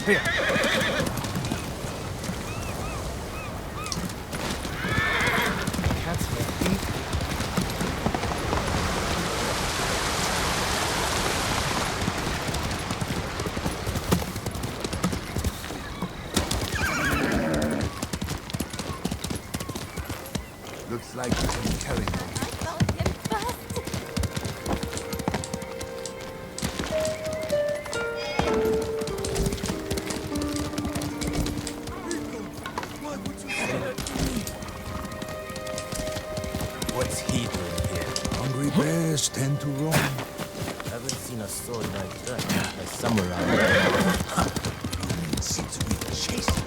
Looks like you can carry them. What's he doing here? Hungry bears tend to roam. Haven't seen a sword like that. A samurai. Seems to be chasing them.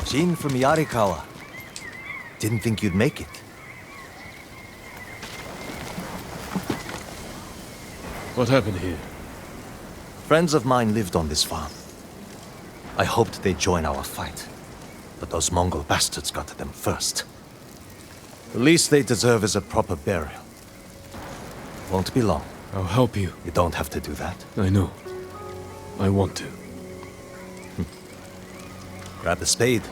Jin from Yarikawa. Didn't think you'd make it. What happened here? Friends of mine lived on this farm. I hoped they'd join our fight, but those Mongol bastards got to them first. The least they deserve is a proper burial. Won't be long. I'll help you. You don't have to do that. I know. I want to. Grab the spade.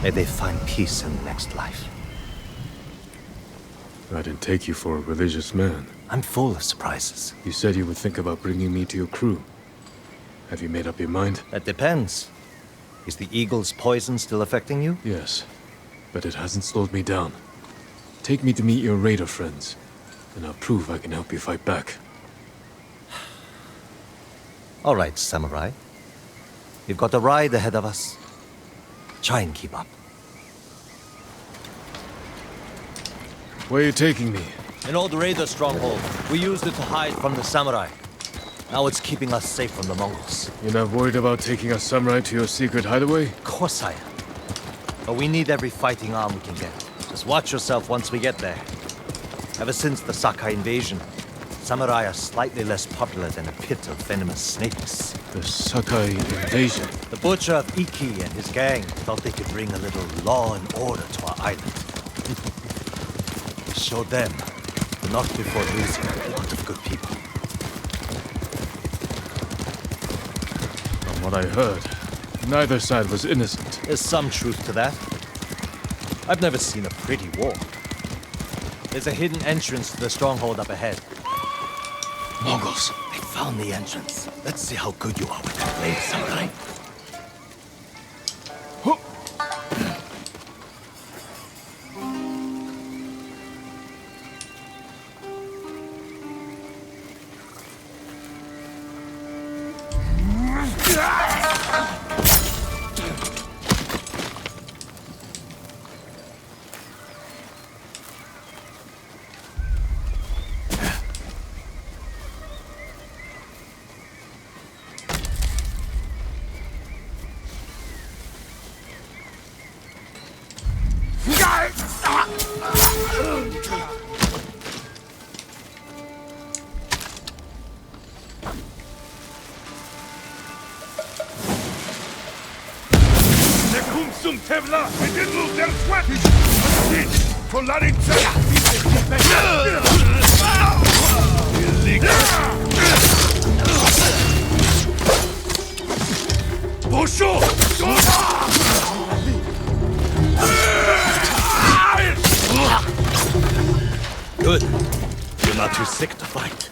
May they find peace in the next life. I didn't take you for a religious man. I'm full of surprises. You said you would think about bringing me to your crew. Have you made up your mind? That depends. Is the eagle's poison still affecting you? Yes, but it hasn't slowed me down. Take me to meet your raider friends, and I'll prove I can help you fight back. All right, samurai. We've got a ride ahead of us. Try and keep up. Where are you taking me? An old raider stronghold. We used it to hide from the samurai. Now it's keeping us safe from the Mongols. You're not worried about taking a samurai to your secret hideaway? Of course I am. But we need every fighting arm we can get. Just watch yourself once we get there. Ever since the Sakai invasion, samurai are slightly less popular than a pit of venomous snakes. The Sakai invasion. The butcher of Ippei and his gang thought they could bring a little law and order to our island. We showed them, but not before losing a lot of good people. From what I heard, neither side was innocent. There's some truth to that. I've never seen a pretty war. There's a hidden entrance to the stronghold up ahead. Mongols, they found the entrance. Let's see how good you are with that blade, samurai. Good. You're not too sick to fight.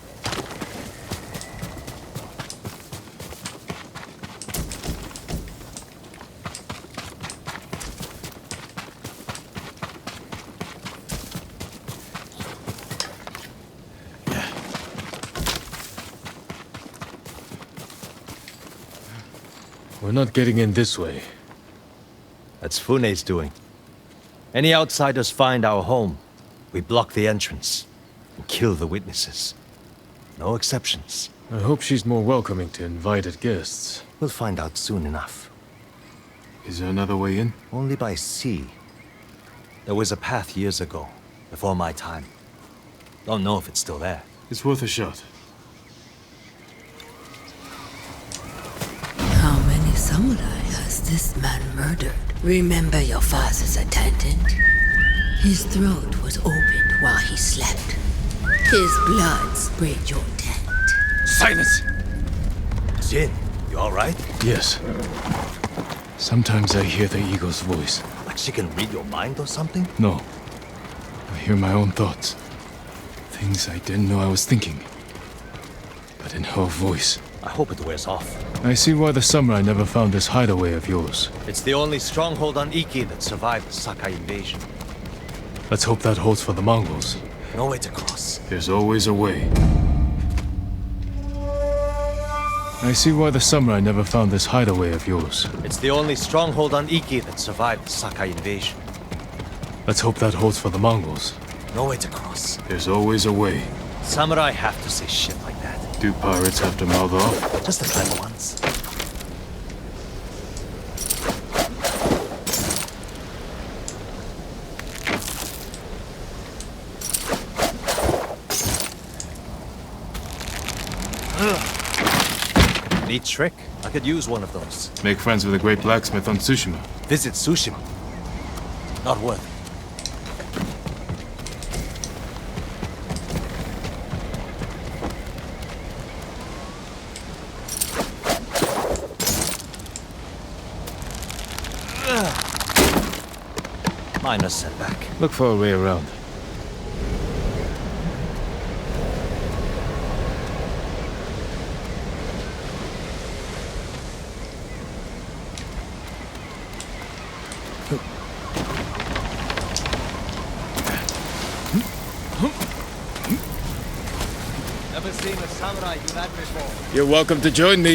We're not getting in this way. That's Fune's doing. Any outsiders find our home, we block the entrance and kill the witnesses. No exceptions. I hope she's more welcoming to invited guests. We'll find out soon enough. Is there another way in? Only by sea. There was a path years ago, before my time. Don't know if it's still there. It's worth a shot. How many samurai has this man murdered? Remember your father's attendant? His throat was opened while he slept. His blood sprayed your tent. Silence! Jin, you alright? Yes. Sometimes I hear the eagle's voice. Like she can read your mind or something? No. I hear my own thoughts. Things I didn't know I was thinking. But in her voice. I hope it wears off. I see why the samurai never found this hideaway of yours. It's the only stronghold on Iki that survived the Sakai invasion. Let's hope that holds for the Mongols. No way to cross. There's always a way. I see why the samurai never found this hideaway of yours. It's the only stronghold on Iki that survived the Sakai invasion. Let's hope that holds for the Mongols. No way to cross. There's always a way. Samurai have to say shit like that. Do pirates have to mouth off? Just the clever ones. Neat trick. I could use one of those. Make friends with a great blacksmith on Tsushima. Visit Tsushima. Not worth it. Minor setback. Look for a way around. Never seen a samurai do that before. You're welcome to join me.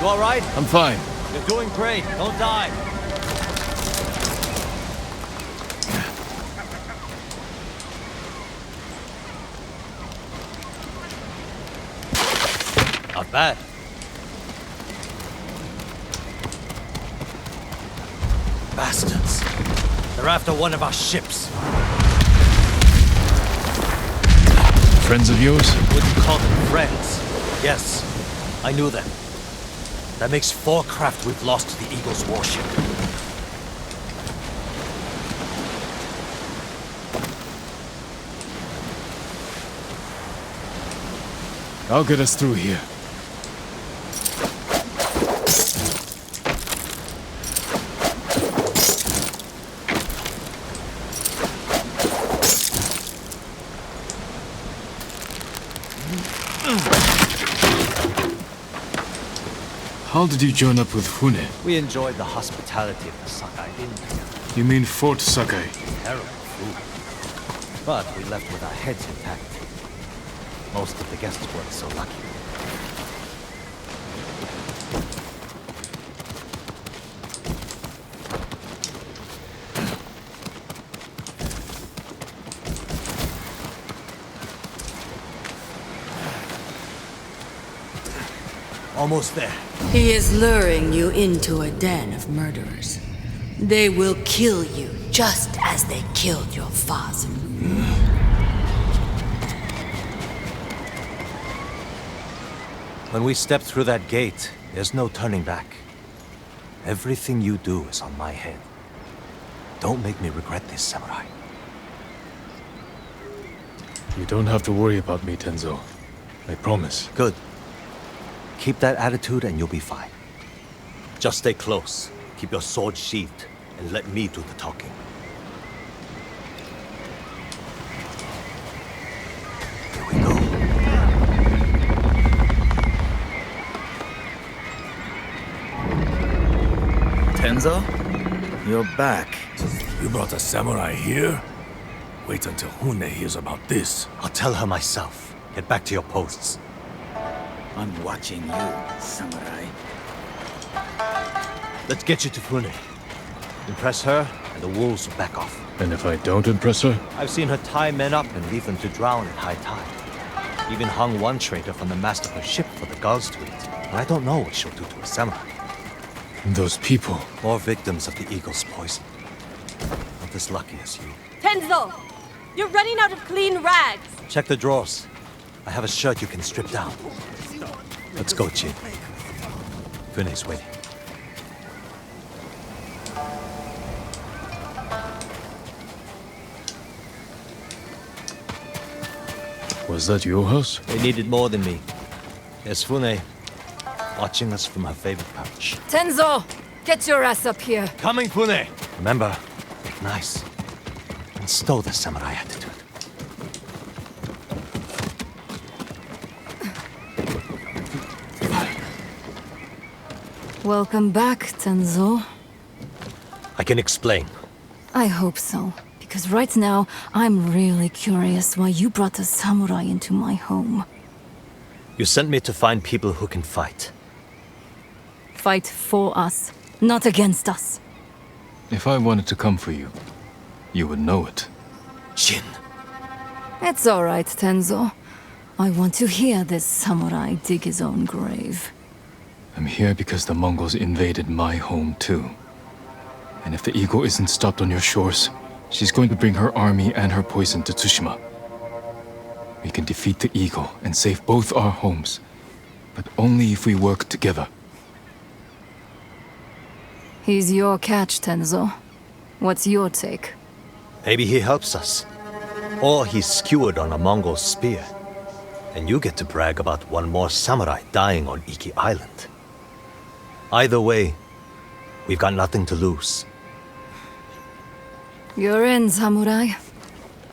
You alright? I'm fine. You're doing great. Don't die. Not bad. Bastards. They're after one of our ships. Friends of yours? Wouldn't call them friends. Yes, I knew them. That makes 4 craft we've lost to the Eagle's warship. I'll get us through here. How did you join up with Fune? We enjoyed the hospitality of the Sakai Inn together. You mean Fort Sakai? Terrible food. But we left with our heads intact. Most of the guests weren't so lucky. Almost there. He is luring you into a den of murderers. They will kill you just as they killed your father. When we step through that gate, there's no turning back. Everything you do is on my head. Don't make me regret this, Samurai. You don't have to worry about me, Tenzo. I promise. Good. Keep that attitude and you'll be fine. Just stay close, keep your sword sheathed, and let me do the talking. Here we go. Tenzo? You're back. You brought a samurai here? Wait until Hune hears about this. I'll tell her myself. Get back to your posts. I'm watching you, samurai. Let's get you to Fune. Impress her, and the wolves will back off. And if I don't impress her? I've seen her tie men up and leave them to drown at high tide. Even hung one traitor from the mast of her ship for the gulls to eat. And I don't know what she'll do to a samurai. Those people. More victims of the eagle's poison. Not as lucky as you. Tenzo! You're running out of clean rags! Check the drawers. I have a shirt you can strip down. Let's go, Jin. Fune's waiting. Was that your house? They needed more than me. There's Fune, watching us from her favorite perch. Tenzo! Get your ass up here! Coming, Fune! Remember, look nice. And stow the samurai attitude. Welcome back, Tenzo. I can explain. I hope so, because right now, I'm really curious why you brought a samurai into my home. You sent me to find people who can fight. Fight for us, not against us. If I wanted to come for you, you would know it. Jin. It's all right, Tenzo. I want to hear this samurai dig his own grave. I'm here because the Mongols invaded my home too. And if the eagle isn't stopped on your shores, she's going to bring her army and her poison to Tsushima. We can defeat the eagle and save both our homes, but only if we work together. He's your catch, Tenzo. What's your take? Maybe he helps us. Or he's skewered on a Mongol spear. And you get to brag about one more samurai dying on Iki Island. Either way, we've got nothing to lose. You're in, samurai.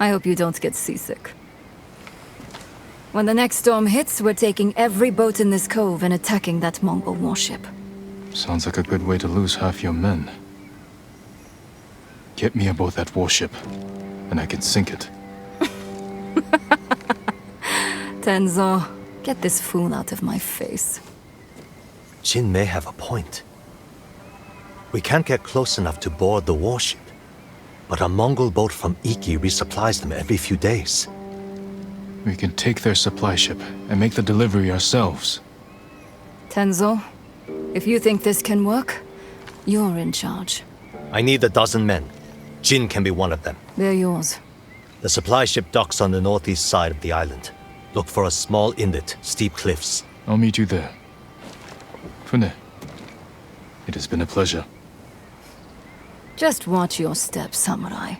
I hope you don't get seasick. When the next storm hits, we're taking every boat in this cove and attacking that Mongol warship. Sounds like a good way to lose half your men. Get me aboard that warship, and I can sink it. Tenzo, get this fool out of my face. Jin may have a point. We can't get close enough to board the warship. But a Mongol boat from Iki resupplies them every few days. We can take their supply ship and make the delivery ourselves. Tenzo, if you think this can work, you're in charge. I need 12 men. Jin can be one of them. They're yours. The supply ship docks on the northeast side of the island. Look for a small inlet, steep cliffs. I'll meet you there. Fune, it has been a pleasure. Just watch your step, samurai.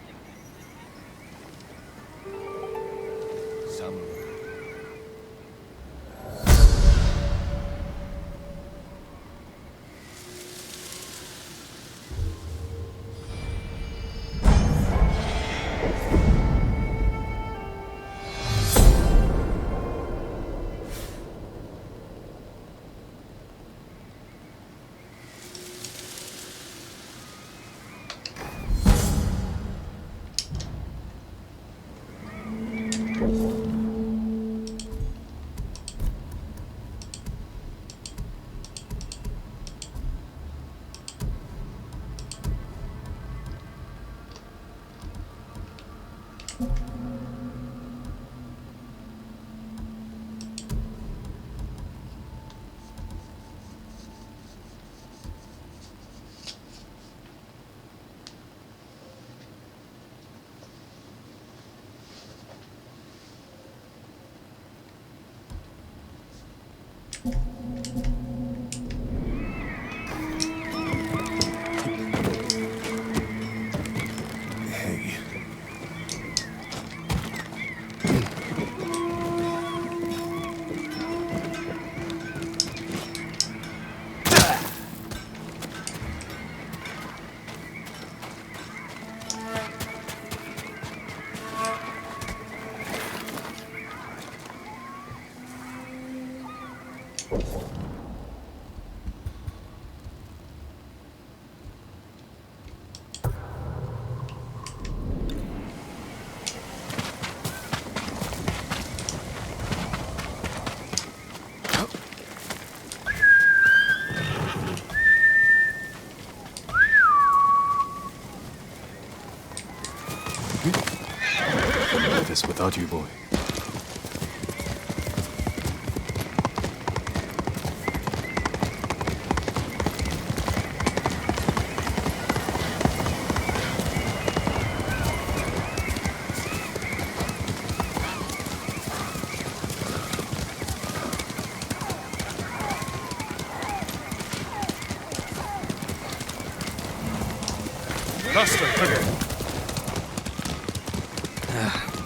This without you, boy.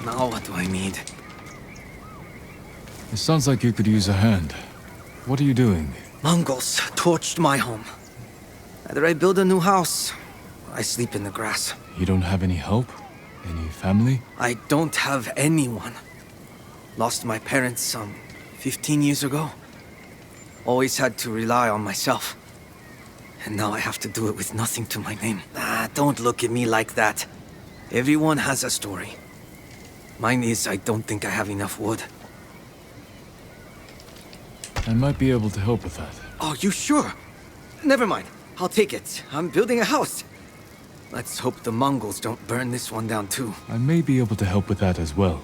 Now what do I need? It sounds like you could use a hand. What are you doing? Mongols torched my home. Either I build a new house, or I sleep in the grass. You don't have any help? Any family? I don't have anyone. Lost my parents some 15 years ago. Always had to rely on myself. And now I have to do it with nothing to my name. Don't look at me like that. Everyone has a story. Mine is I don't think I have enough wood. I might be able to help with that. Oh, you sure? Never mind. I'll take it. I'm building a house. Let's hope the Mongols don't burn this one down too. I may be able to help with that as well.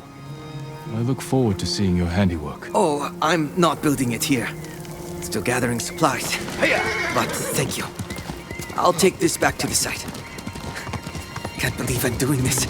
I look forward to seeing your handiwork. Oh, I'm not building it here. Still gathering supplies. But thank you. I'll take this back to the site. Can't believe I'm doing this.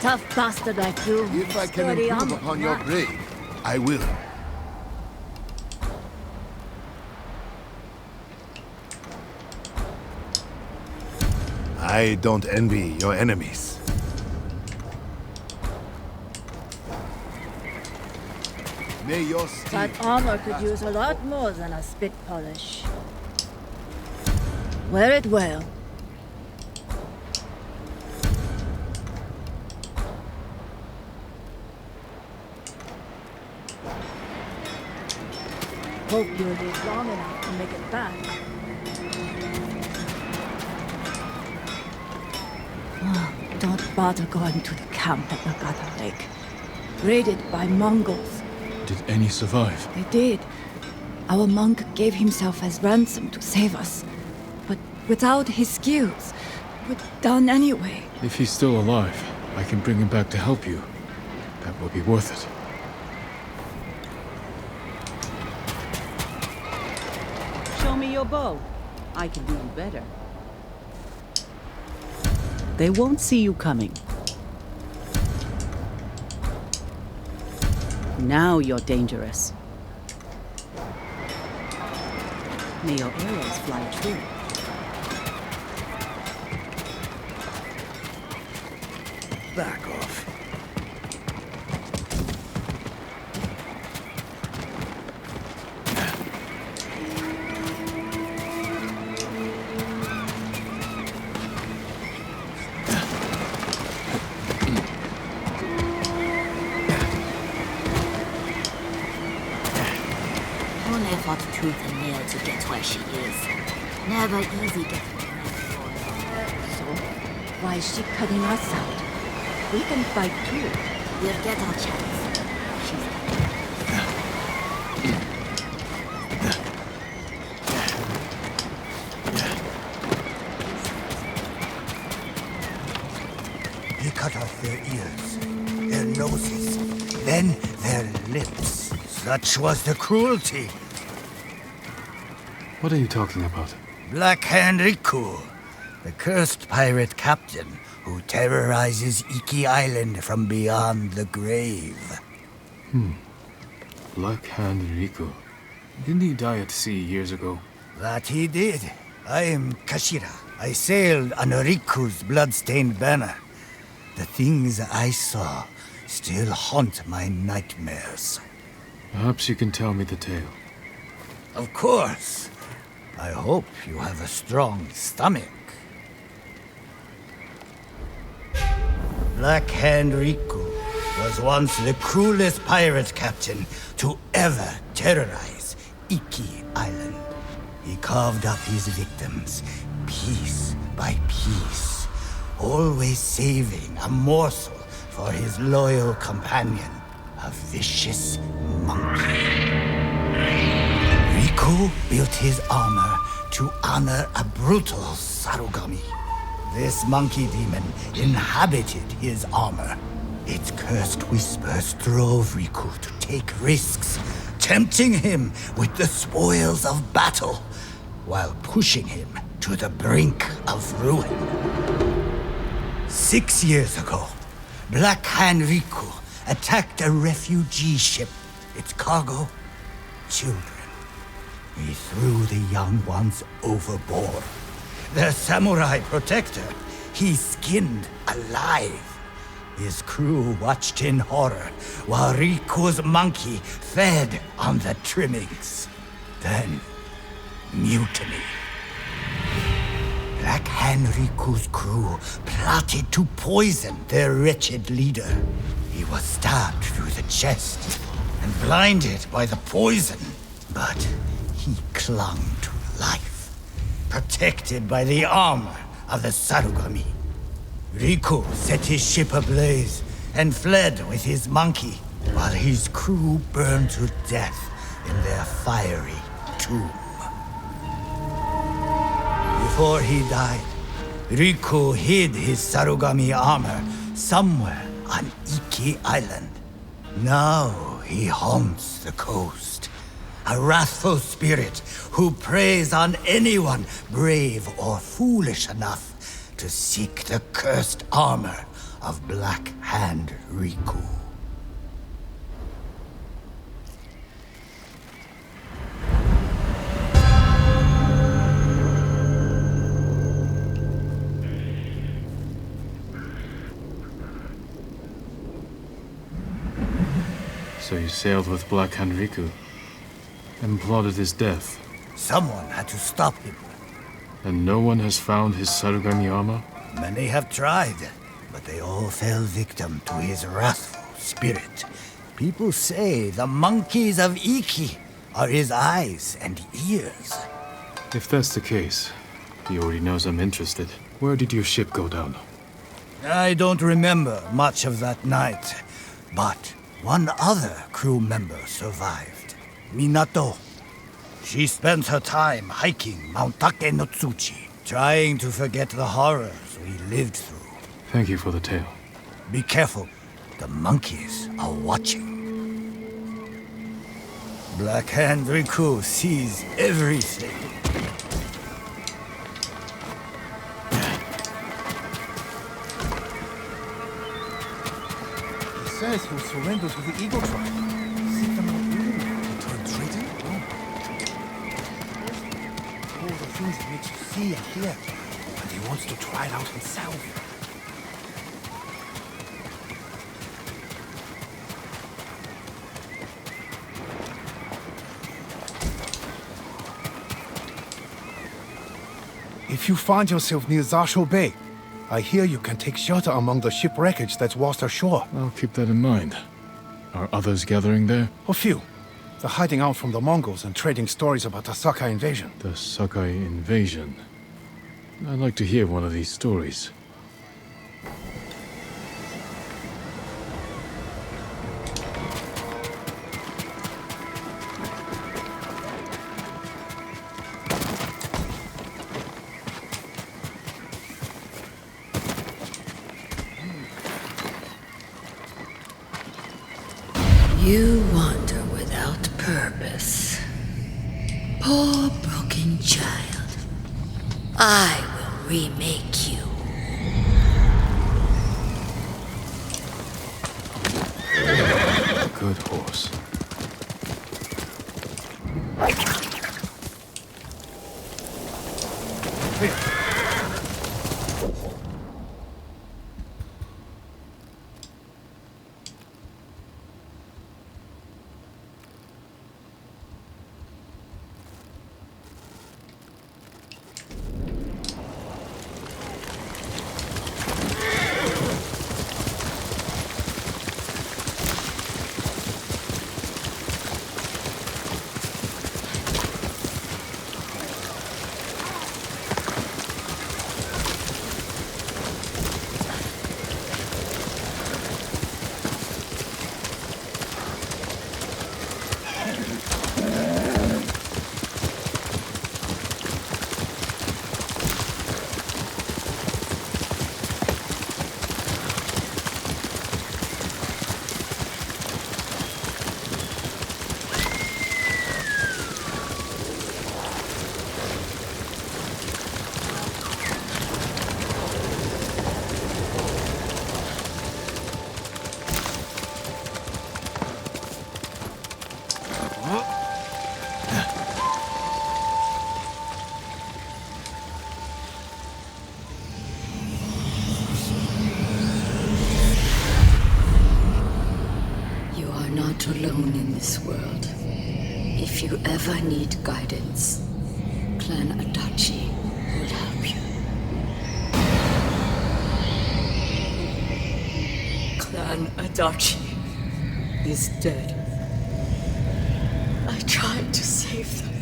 Tough bastard like you. If I can Sturdy improve armor. upon your grade, I will. I don't envy your enemies. May your steel... That armor could use a lot more than a spit polish. Wear it well. Hope you'll live long enough to make it back. Don't bother going to the camp at Nagata Lake. Raided by Mongols. Did any survive? They did. Our monk gave himself as ransom to save us. But without his skills, we're done anyway. If he's still alive, I can bring him back to help you. That will be worth it. Show me your bow. I can do you better. They won't see you coming. Now you're dangerous. May your arrows fly true. Back off. Only fought tooth and nail to get where she is. Never easy getting to So, why is she cutting us out? We can fight too. We'll get our chance. She's He cut off their ears, their noses, then their lips. Such was the cruelty. What are you talking about? Black Hand Riku, the cursed pirate captain who terrorizes Iki Island from beyond the grave. Black Hand Riku. Didn't he die at sea years ago? That he did. I am Kashira. I sailed under Riku's blood-stained banner. The things I saw still haunt my nightmares. Perhaps you can tell me the tale. Of course. I hope you have a strong stomach. Black Hand Riku was once the cruelest pirate captain to ever terrorize Iki Island. He carved up his victims, piece by piece, always saving a morsel for his loyal companion, a vicious monkey. Riku built his armor to honor a brutal Sarugami. This monkey demon inhabited his armor. Its cursed whispers drove Riku to take risks, tempting him with the spoils of battle, while pushing him to the brink of ruin. 6 years ago, Black Hand Riku attacked a refugee ship. Its cargo, children. He threw the young ones overboard. Their samurai protector, he skinned alive. His crew watched in horror while Riku's monkey fed on the trimmings. Then, mutiny. Black Hand Riku's crew plotted to poison their wretched leader. He was stabbed through the chest and blinded by the poison, but he clung to life, protected by the armor of the Sarugami. Riku set his ship ablaze and fled with his monkey, while his crew burned to death in their fiery tomb. Before he died, Riku hid his Sarugami armor somewhere on Iki Island. Now he haunts the coast, a wrathful spirit who preys on anyone brave or foolish enough to seek the cursed armor of Black Hand Riku. So you sailed with Black Hand Riku and plotted his death. Someone had to stop him. And no one has found his Sarugami armor? Many have tried, but they all fell victim to his wrathful spirit. People say the monkeys of Iki are his eyes and ears. If that's the case, he already knows I'm interested. Where did your ship go down? I don't remember much of that night, but one other crew member survived. Minato. She spent her time hiking Mount Take no Tsuchi, trying to forget the horrors we lived through. Thank you for the tale. Be careful. The monkeys are watching. Black Hand Riku sees everything. He says he'll surrender to the Eagle Tribe. Seek them out willingly. Turn traitor? No. All the things he makes you see and hear. And he wants to try it out himself. If you find yourself near Zasho Bay, I hear you can take shelter among the ship wreckage that's washed ashore. I'll keep that in mind. Are others gathering there? A few. They're hiding out from the Mongols and trading stories about the Sakai invasion. The Sakai invasion. I'd like to hear one of these stories. You wander without purpose. Poor broken child. I will remake you. Good horse. Alone in this world. If you ever need guidance, Clan Adachi will help you. Clan Adachi is dead. I tried to save them.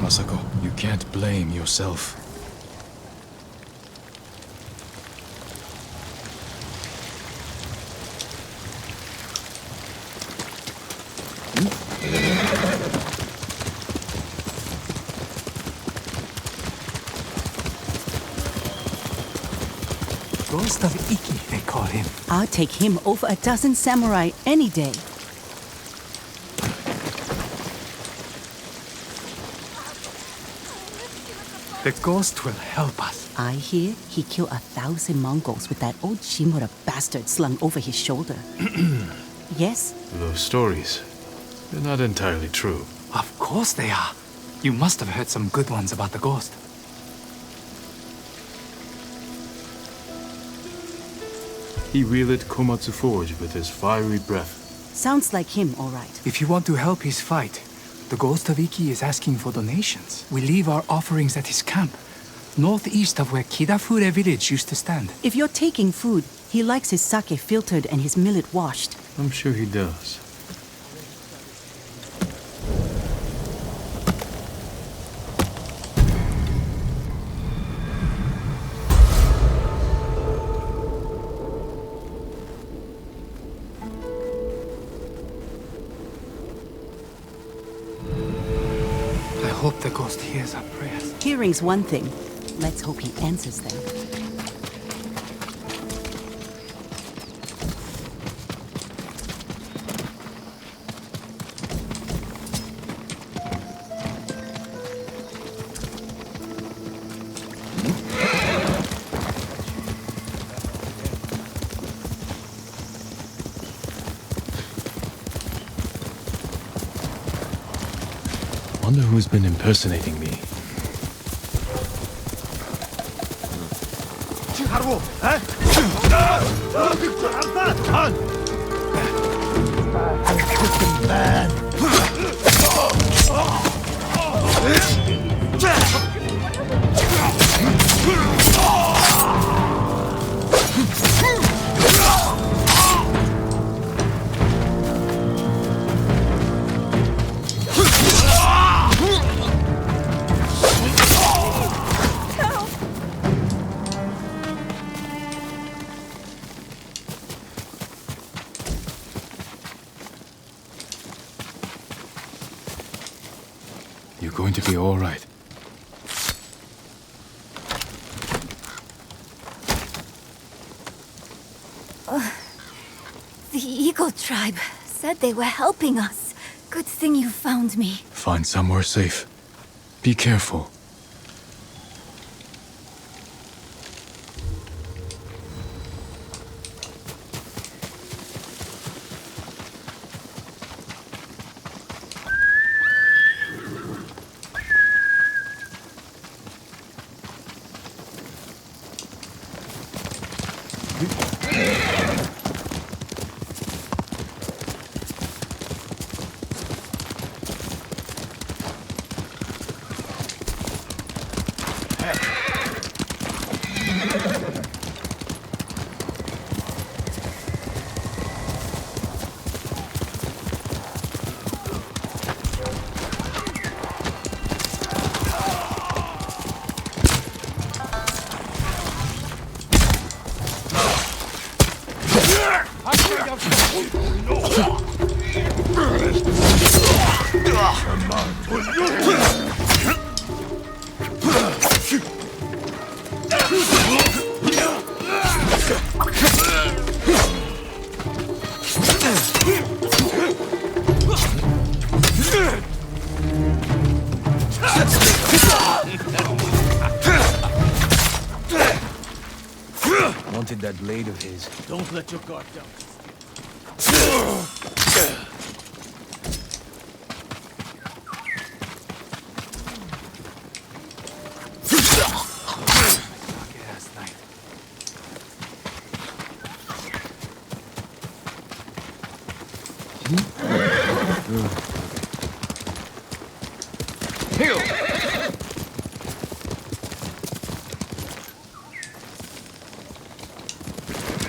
Masako, you can't blame yourself. Ghost of Ippei, they call him. I'll take him over a dozen samurai any day. The ghost will help us. I hear he killed 1,000 Mongols with that old Shimura bastard slung over his shoulder. Yes? Those stories, they're not entirely true. Of course they are. You must have heard some good ones about the ghost. He wielded Komatsu Forge with his fiery breath. Sounds like him, all right. If you want to help his fight, the Ghost of Ippei is asking for donations. We leave our offerings at his camp, northeast of where Kidafure village used to stand. If you're taking food, he likes his sake filtered and his millet washed. I'm sure he does. ghost hears our prayers. Hearing's one thing. Let's hope he answers them. Wonder who's been impersonating me. You're going to be all right. The Eagle Tribe said they were helping us. Good thing you found me. Find somewhere safe. Be careful. Wanted that blade of his. Don't let your guard down.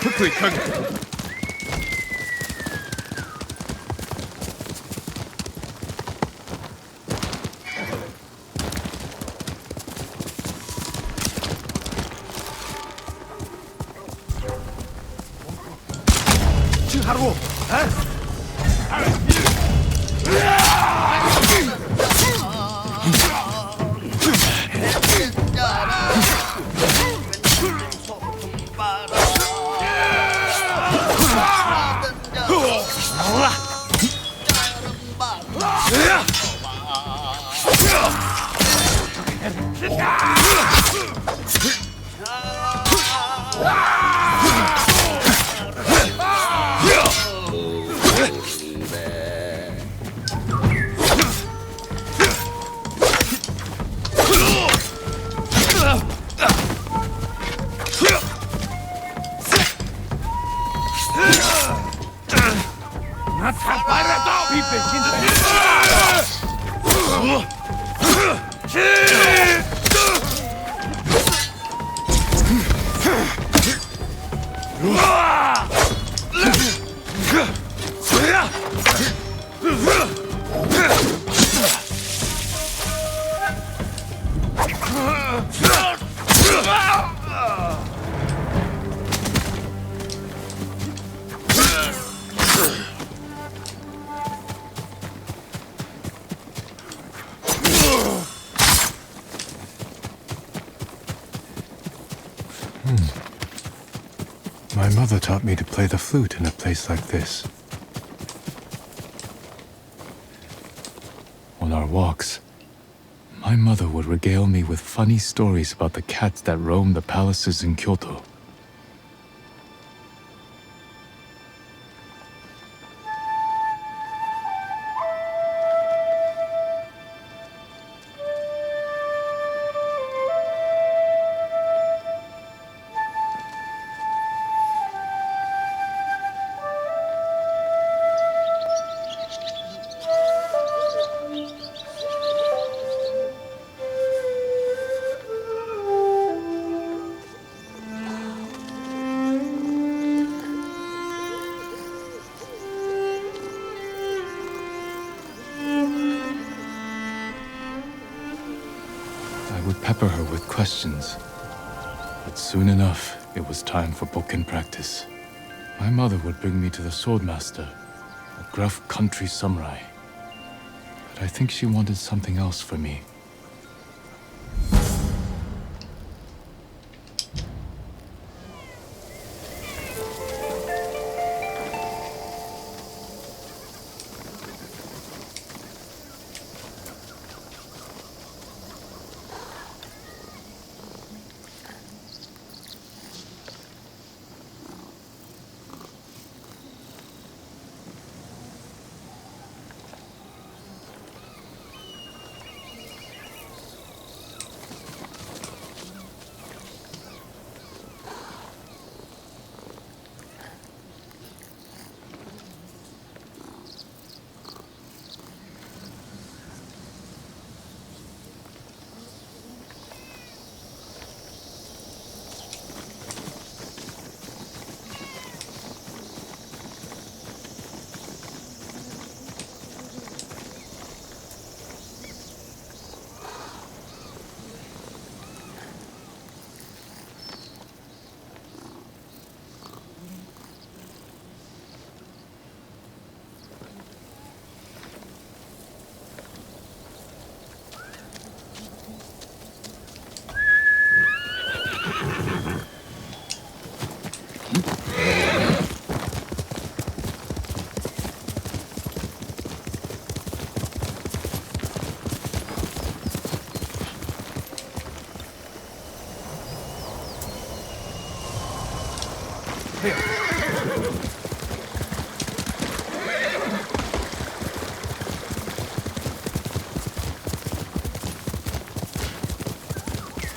Quickly, Khotun! My mother taught me to play the flute in a place like this. On our walks, my mother would regale me with funny stories about the cats that roam the palaces in Kyoto. I would pepper her with questions, but soon enough, it was time for bokken practice. My mother would bring me to the swordmaster, a gruff country samurai. But I think she wanted something else for me.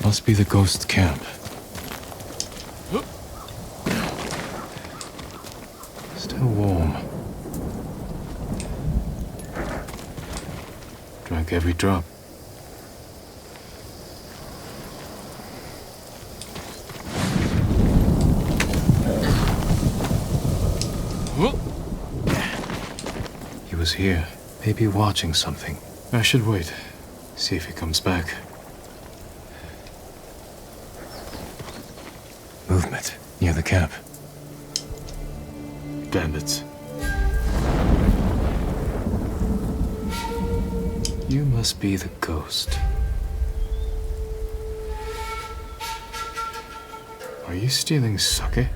Must be the ghost camp. Still warm. Drank every drop. He was here, maybe watching something. I should wait, see if he comes back. Movement near the camp. Bandits. You must be the ghost. Are you stealing sake?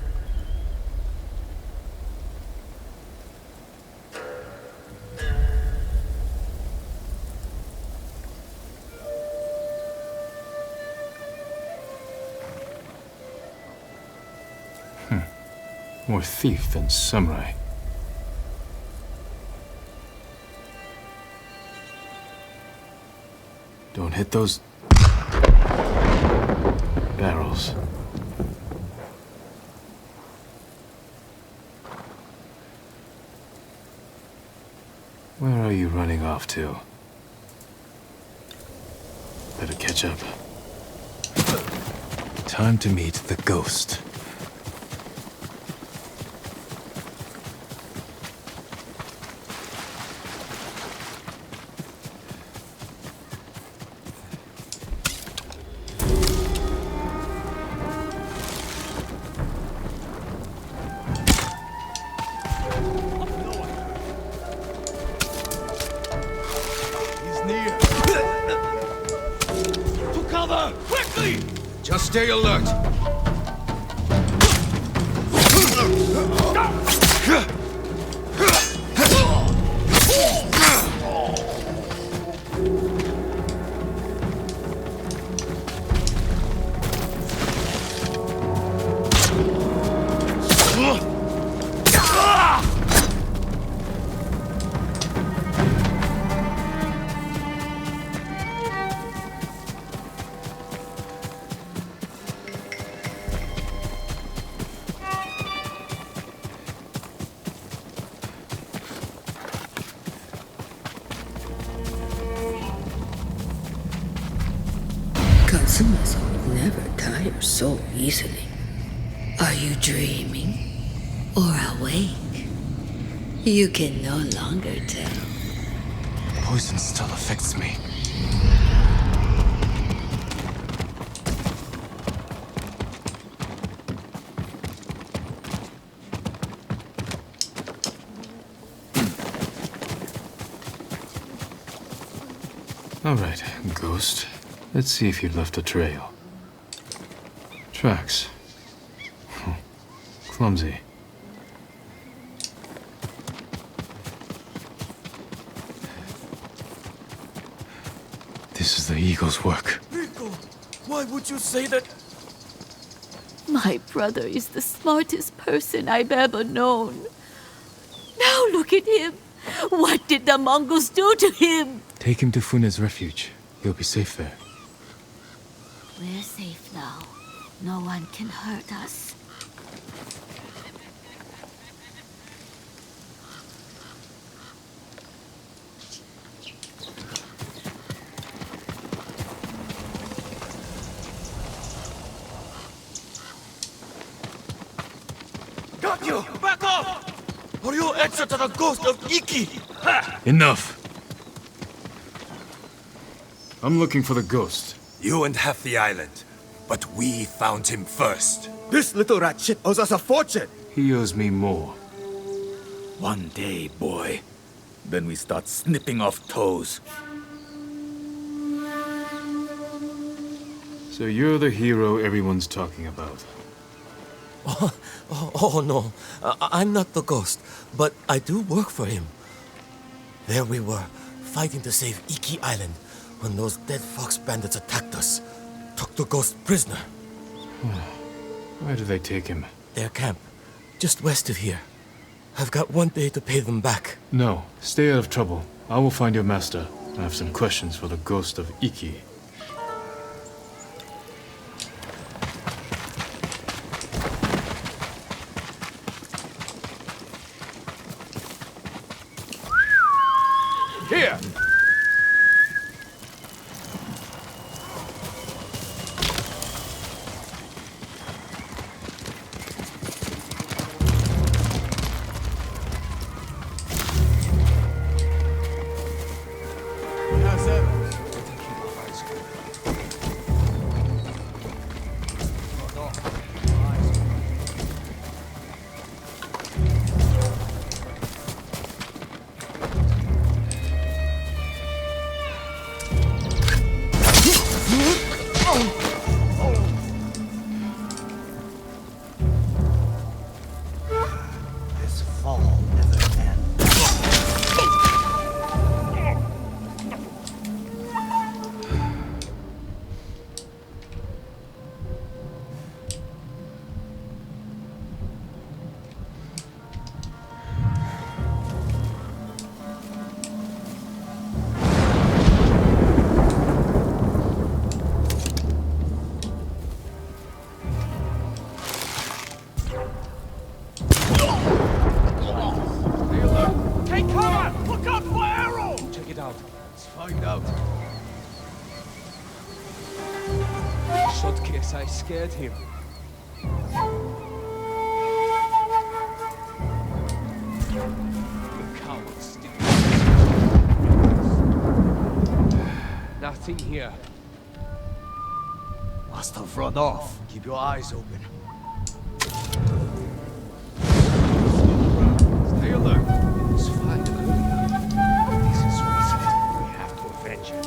More thief than samurai. Don't hit those barrels. Where are you running off to? Better catch up. Time to meet the ghost. Stay alert. Katsuma's never tire so easily. Are you dreaming or awake? You can no longer tell. Poison still affects me. All right, Ghost. Let's see if you left a trail. Tracks. Clumsy. This is the Eagle's work. Rico, why would you say that? My brother is the smartest person I've ever known. Now look at him. What did the Mongols do to him? Take him to Fune's refuge. He'll be safe there. We're safe now. No one can hurt us. Got you! Back off! Or you'll answer to the ghost of Ikki! Ha! Enough! I'm looking for the ghost. You and half the island, but we found him first. This little rat shit owes us a fortune! He owes me more. One day, boy. Then we start snipping off toes. So you're the hero everyone's talking about. Oh no, I'm not the ghost, but I do work for him. There we were, fighting to save Ikki Island, when those dead fox bandits attacked us, took the ghost prisoner. Where did they take him? Their camp, just west of here. I've got one day to pay them back. No, stay out of trouble. I will find your master. I have some questions for the ghost of Ikki. Here! I scared him. The coward still. Nothing here. Must have run off. Keep your eyes open. Stay alert. It was fine earlier. This is reason. We have to avenge him.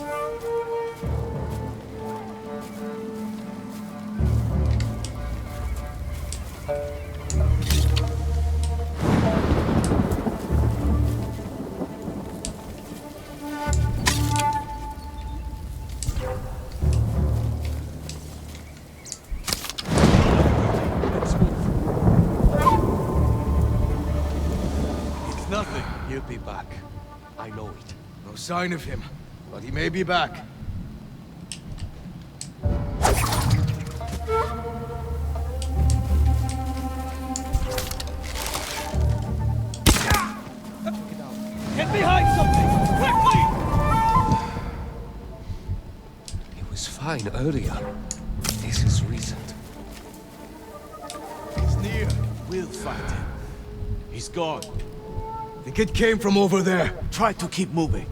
He'll be back. I know it. No sign of him, but he may be back. Get behind something! Quickly! He was fine earlier. This is recent. He's near. We'll fight him. He's gone. The kid came from over there. Try to keep moving.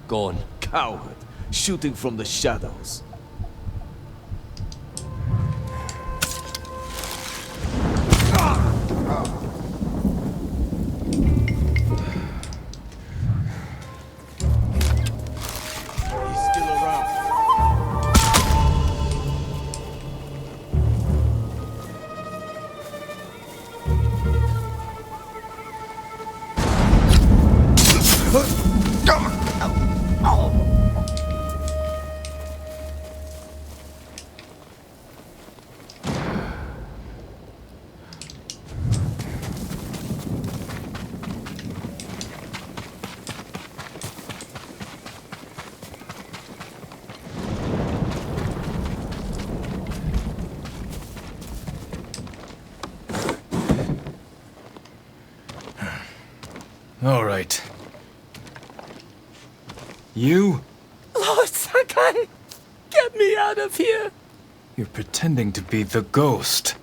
Gone. Coward. Shooting from the shadows. All right. You? Lord Sakai! Get me out of here! You're pretending to be the ghost.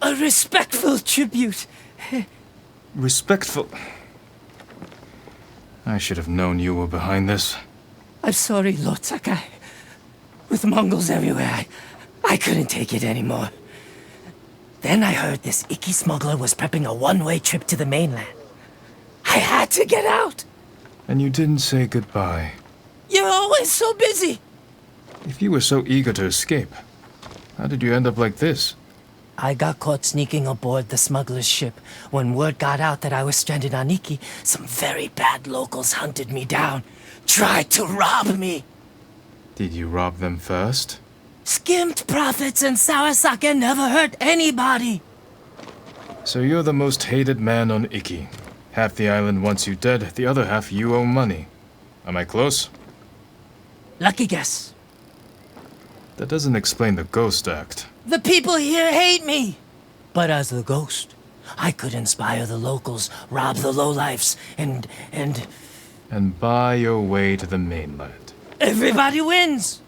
A respectful tribute. Respectful. I should have known you were behind this. I'm sorry, Lord Sakai. With Mongols everywhere, I couldn't take it anymore. Then I heard this Ikki smuggler was prepping a one-way trip to the mainland. I had to get out! And you didn't say goodbye. You're always so busy! If you were so eager to escape, how did you end up like this? I got caught sneaking aboard the smuggler's ship. When word got out that I was stranded on Ikki, some very bad locals hunted me down. Tried to rob me! Did you rob them first? Skimmed profits and sour sake never hurt anybody! So you're the most hated man on Ikki. Half the island wants you dead, the other half you owe money. Am I close? Lucky guess. That doesn't explain the ghost act. The people here hate me! But as the ghost, I could inspire the locals, rob the lowlifes, and... And buy your way to the mainland. Everybody wins!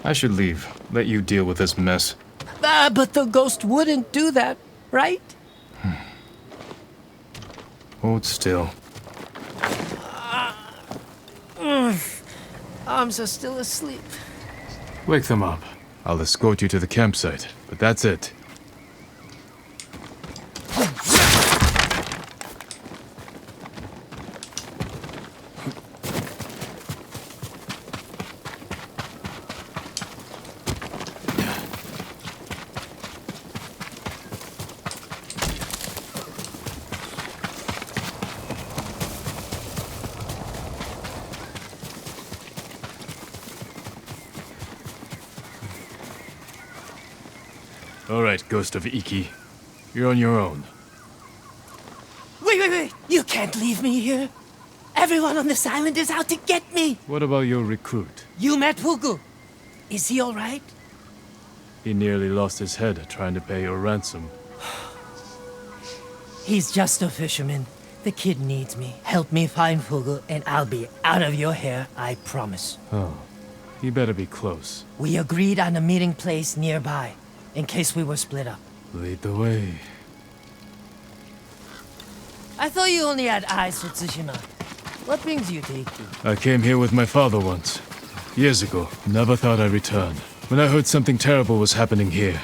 I should leave. Let you deal with this mess. But the ghost wouldn't do that, right? Hold still. Arms are still asleep. Wake them up. I'll escort you to the campsite, but that's it. All right, Ghost of Ikki. You're on your own. Wait! You can't leave me here! Everyone on this island is out to get me! What about your recruit? You met Pugu. Is he alright? He nearly lost his head trying to pay your ransom. He's just a fisherman. The kid needs me. Help me find Pugu, and I'll be out of your hair, I promise. Oh, he better be close. We agreed on a meeting place nearby, in case we were split up. Lead the way. I thought you only had eyes for Tsushima. What brings you to Ikki? I came here with my father once. Years ago. Never thought I'd return. When I heard something terrible was happening here,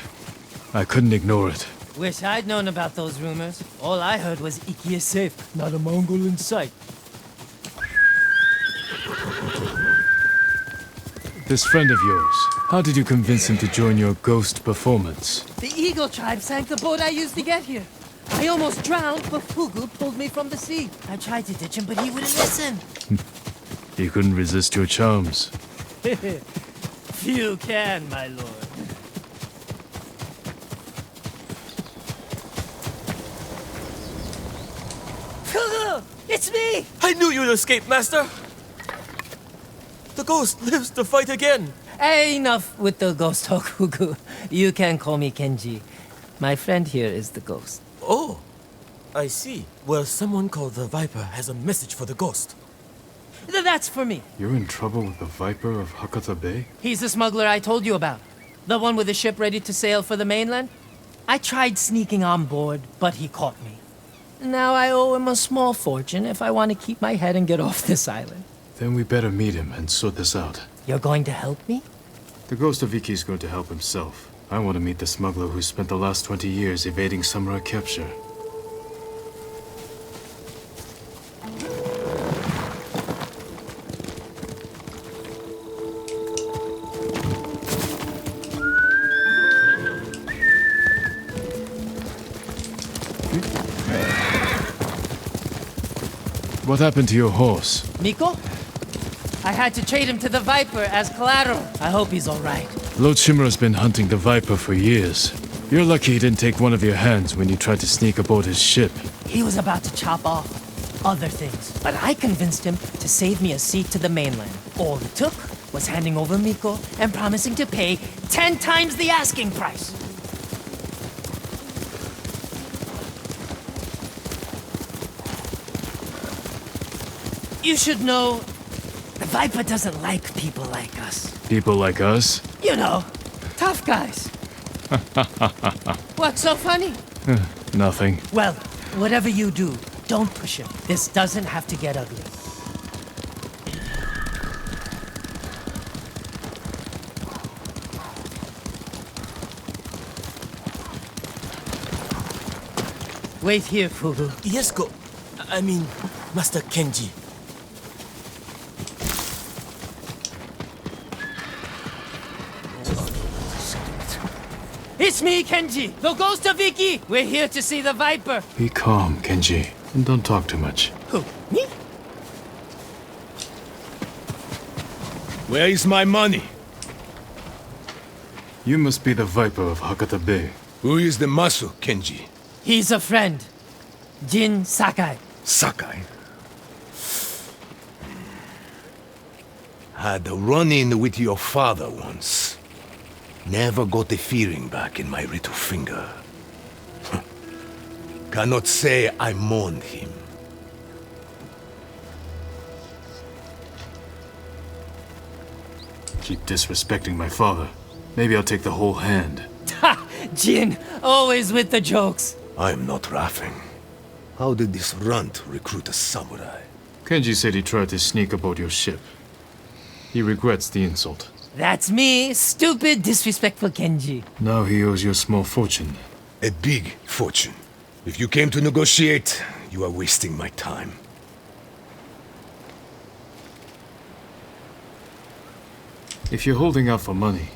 I couldn't ignore it. Wish I'd known about those rumors. All I heard was Ikki is safe, not a Mongol in sight. This friend of yours, how did you convince him to join your ghost performance? The Eagle tribe sank the boat I used to get here. I almost drowned, but Fugu pulled me from the sea. I tried to ditch him, but he wouldn't listen. He couldn't resist your charms. Few can, my lord. Fugu! It's me! I knew you'd escape, Master! The ghost lives to fight again! Enough with the ghost talk, Fugu. You can call me Kenji. My friend here is the ghost. Oh, I see. Well, someone called the Viper has a message for the ghost. That's for me. You're in trouble with the Viper of Hakata Bay? He's the smuggler I told you about. The one with the ship ready to sail for the mainland. I tried sneaking on board, but he caught me. Now I owe him a small fortune if I want to keep my head and get off this island. Then we better meet him and sort this out. You're going to help me? The ghost of Ikki is going to help himself. I want to meet the smuggler who spent the last 20 years evading samurai capture. What happened to your horse? Miko? I had to trade him to the Viper as collateral. I hope he's all right. Lord Shimura's been hunting the Viper for years. You're lucky he didn't take one of your hands when you tried to sneak aboard his ship. He was about to chop off other things, but I convinced him to save me a seat to the mainland. All it took was handing over Miko and promising to pay 10 times the asking price. You should know, the Viper doesn't like people like us. People like us? You know, tough guys. What's so funny? Nothing. Well, whatever you do, don't push him. This doesn't have to get ugly. Wait here, Fugu. Yes, Master Kenji. It's me, Kenji, the ghost of Ikki. We're here to see the Viper. Be calm, Kenji, and don't talk too much. Who? Me? Where is my money? You must be the Viper of Hakata Bay. Who is the Masu, Kenji? He's a friend. Jin Sakai. Sakai? Had a run-in with your father once. Never got the feeling back in my little finger. Cannot say I mourned him. Keep disrespecting my father. Maybe I'll take the whole hand. Ha! Jin, always with the jokes. I'm not laughing. How did this runt recruit a samurai? Kenji said he tried to sneak aboard your ship. He regrets the insult. That's me, stupid, disrespectful Kenji. Now he owes you a small fortune. A big fortune. If you came to negotiate, you are wasting my time. If you're holding out for money,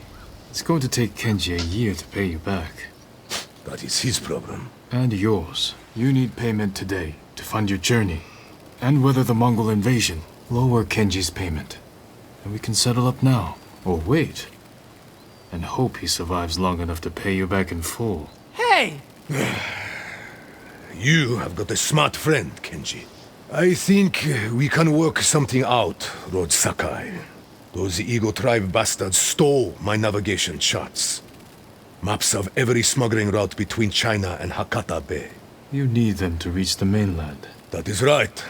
it's going to take Kenji a year to pay you back. That is his problem. And yours. You need payment today to fund your journey and weather the Mongol invasion. Lower Kenji's payment, and we can settle up now. Or wait, and hope he survives long enough to pay you back in full. Hey! You have got a smart friend, Kenji. I think we can work something out, Lord Sakai. Those Eagle Tribe bastards stole my navigation charts. Maps of every smuggling route between China and Hakata Bay. You need them to reach the mainland. That is right.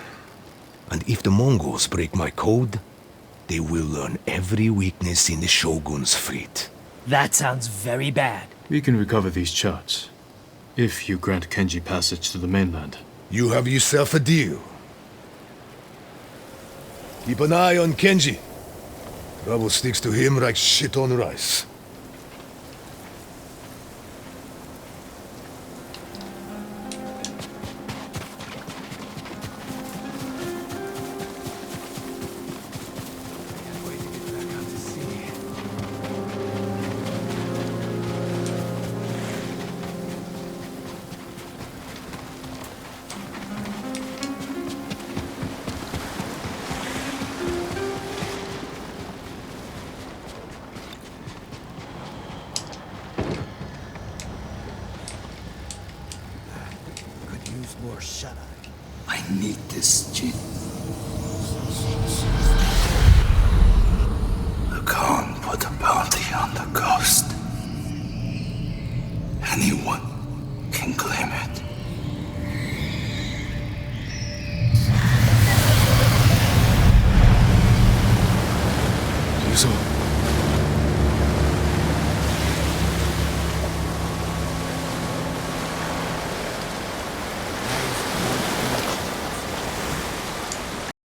And if the Mongols break my code, they will learn every weakness in the Shogun's fleet. That sounds very bad. We can recover these charts, if you grant Kenji passage to the mainland. You have yourself a deal. Keep an eye on Kenji. Trouble sticks to him like shit on rice. or shall I? I need this, Jin. The Khan put a bounty on the ghost. Anyone can claim it. Yuzo.